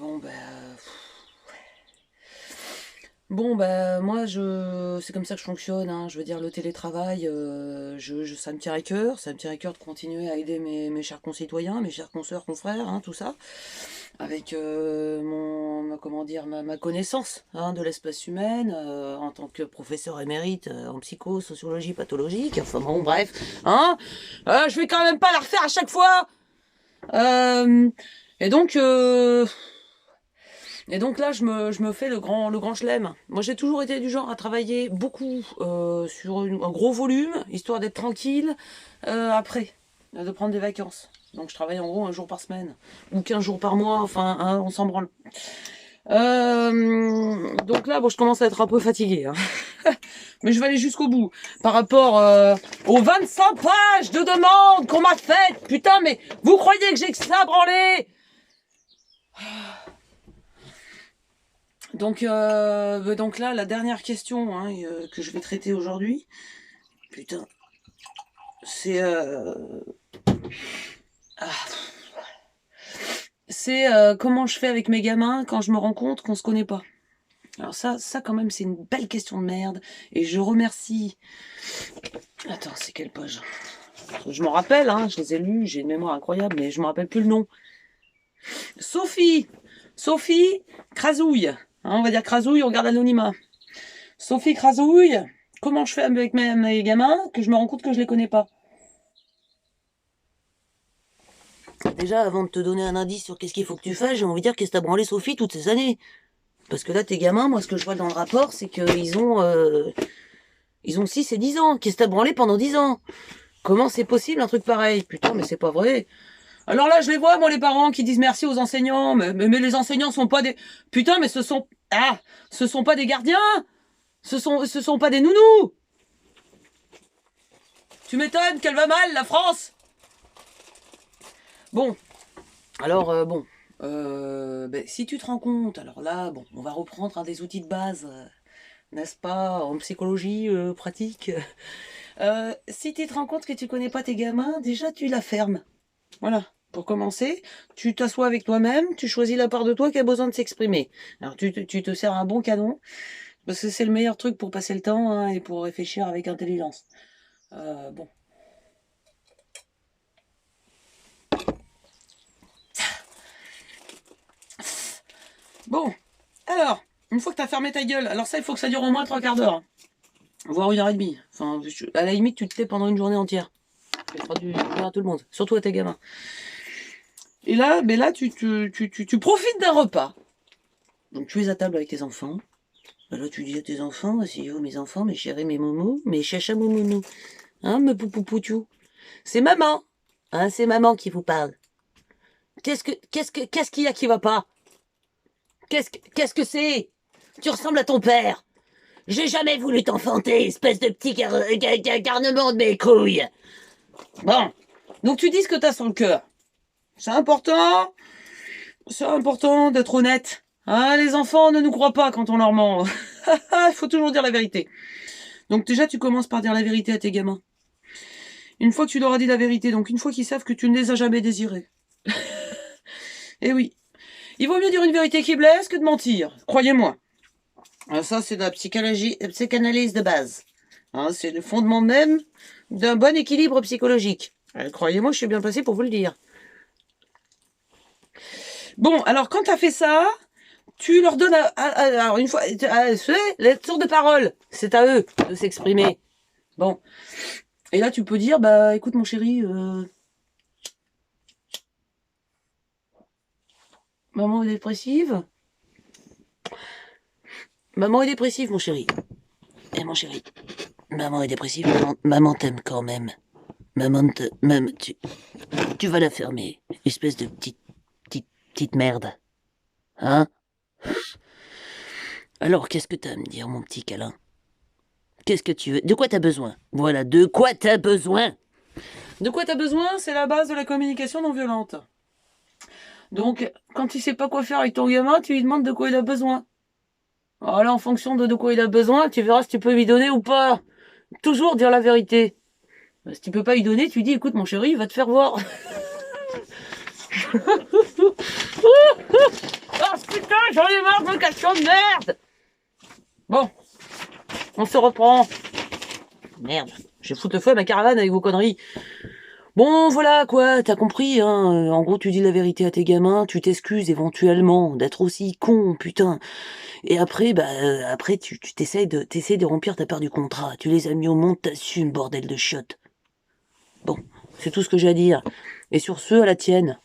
Bon, bah... Bon, bah, moi, c'est comme ça que je fonctionne, hein. Je veux dire, le télétravail, ça me tient à cœur. Ça me tient à cœur de continuer à aider mes chers concitoyens, mes chers consoeurs, confrères, hein, tout ça. Avec comment dire, ma connaissance, hein, de l'espèce humaine, en tant que professeur émérite en psycho, sociologie, pathologique. Enfin bon, bref. Hein, je vais quand même pas la refaire à chaque fois. Et donc... Et donc là, je me fais le grand chelem. Moi, j'ai toujours été du genre à travailler beaucoup sur un gros volume, histoire d'être tranquille après, de prendre des vacances. Donc je travaille en gros un jour par semaine, ou 15 jours par mois, enfin, hein, on s'en branle. Donc là, bon, je commence à être un peu fatiguée. Hein. Mais je vais aller jusqu'au bout. Par rapport aux 25 pages de demandes qu'on m'a faites. Putain, mais vous croyez que j'ai que ça à branler? Donc là, la dernière question, hein, que je vais traiter aujourd'hui, putain, c'est comment je fais avec mes gamins quand je me rends compte qu'on se connaît pas. Alors ça quand même, c'est une belle question de merde, et je remercie... Attends, c'est quelle page? Je m'en rappelle, hein, je les ai lus, j'ai une mémoire incroyable, mais je me rappelle plus le nom. Sophie Crasouille. Hein, on va dire Crasouille, on garde l'anonymat. Sophie Crasouille, comment je fais avec mes gamins que je me rends compte que je les connais pas? Déjà, avant de te donner un indice sur qu'est-ce qu'il faut que tu fasses, j'ai envie de dire qu'est-ce que t'as branlé Sophie toutes ces années. Parce que là, tes gamins, moi, ce que je vois dans le rapport, c'est qu'ils ont 6 et 10 ans. Qu'est-ce que t'as branlé pendant 10 ans? Comment c'est possible un truc pareil? Putain, mais c'est pas vrai. Alors là, je les vois, moi, les parents qui disent merci aux enseignants. Mais les enseignants sont pas des... Putain, mais ce sont pas des gardiens. Ce sont pas des nounous. Tu m'étonnes qu'elle va mal, la France. Bon, alors, si tu te rends compte, alors là, bon, on va reprendre un des outils de base, n'est-ce pas, en psychologie pratique. Si tu te rends compte que tu connais pas tes gamins, déjà tu la fermes. Voilà. Pour commencer, tu t'assois avec toi-même, tu choisis la part de toi qui a besoin de s'exprimer. Alors tu te sers un bon canon, parce que c'est le meilleur truc pour passer le temps, hein, et pour réfléchir avec intelligence. Bon. Bon, alors, une fois que t'as fermé ta gueule, alors ça, il faut que ça dure au moins 3 quarts d'heure. Voire 1 heure et demie. Enfin, à la limite, tu te tais pendant une journée entière. Ça fera du bien à tout le monde, surtout à tes gamins. Et là, tu profites d'un repas. Donc tu es à table avec tes enfants. Là, tu dis à tes enfants, asseyez-vous mes enfants, mes chéris, mes momos, mes chacha moumounou. Hein, me poupoupoutiou. C'est maman. Hein, c'est maman qui vous parle. Qu'est-ce qu'il y a qui va pas? Qu'est-ce que c'est? Tu ressembles à ton père. J'ai jamais voulu t'enfanter, espèce de petit garnement de mes couilles. Bon. Donc tu dis ce que t'as sur le cœur. C'est important d'être honnête. Hein, les enfants ne nous croient pas quand on leur ment. Il faut toujours dire la vérité. Donc déjà, tu commences par dire la vérité à tes gamins. Une fois que tu leur as dit la vérité, donc une fois qu'ils savent que tu ne les as jamais désirés. Eh oui. Il vaut mieux dire une vérité qui blesse que de mentir. Croyez-moi. Ça, c'est de la psychanalyse de base. Hein, c'est le fondement même d'un bon équilibre psychologique. Croyez-moi, je suis bien placé pour vous le dire. Bon, alors quand tu as fait ça, tu leur donnes alors une fois les tours de parole, c'est à eux de s'exprimer. Bon. Et là tu peux dire bah écoute mon chéri, maman est dépressive. Maman est dépressive mon chéri. Eh mon chéri. Maman est dépressive, maman t'aime quand même. Tu vas la fermer, espèce de petite merde. Hein? Alors, qu'est-ce que t'as à me dire, mon petit câlin? Qu'est-ce que tu veux? De quoi t'as besoin? Voilà, de quoi t'as besoin? De quoi t'as besoin? C'est la base de la communication non violente. Donc, quand tu sais pas quoi faire avec ton gamin, tu lui demandes de quoi il a besoin. Alors là, en fonction de quoi il a besoin, tu verras si tu peux lui donner ou pas. Toujours dire la vérité. Si tu peux pas lui donner, tu dis, écoute, mon chéri, il va te faire voir. Ah, j'en ai marre de me casser de merde. Bon, on se reprend. Merde, je vais foutre le feu à ma caravane avec vos conneries. Bon, voilà, quoi, t'as compris, hein. En gros, tu dis la vérité à tes gamins, tu t'excuses éventuellement d'être aussi con, putain. Et après, après, tu t'essayes de remplir ta part du contrat. Tu les as mis au monde, t'assumes, bordel de chiottes. Bon, c'est tout ce que j'ai à dire. Et sur ce, à la tienne.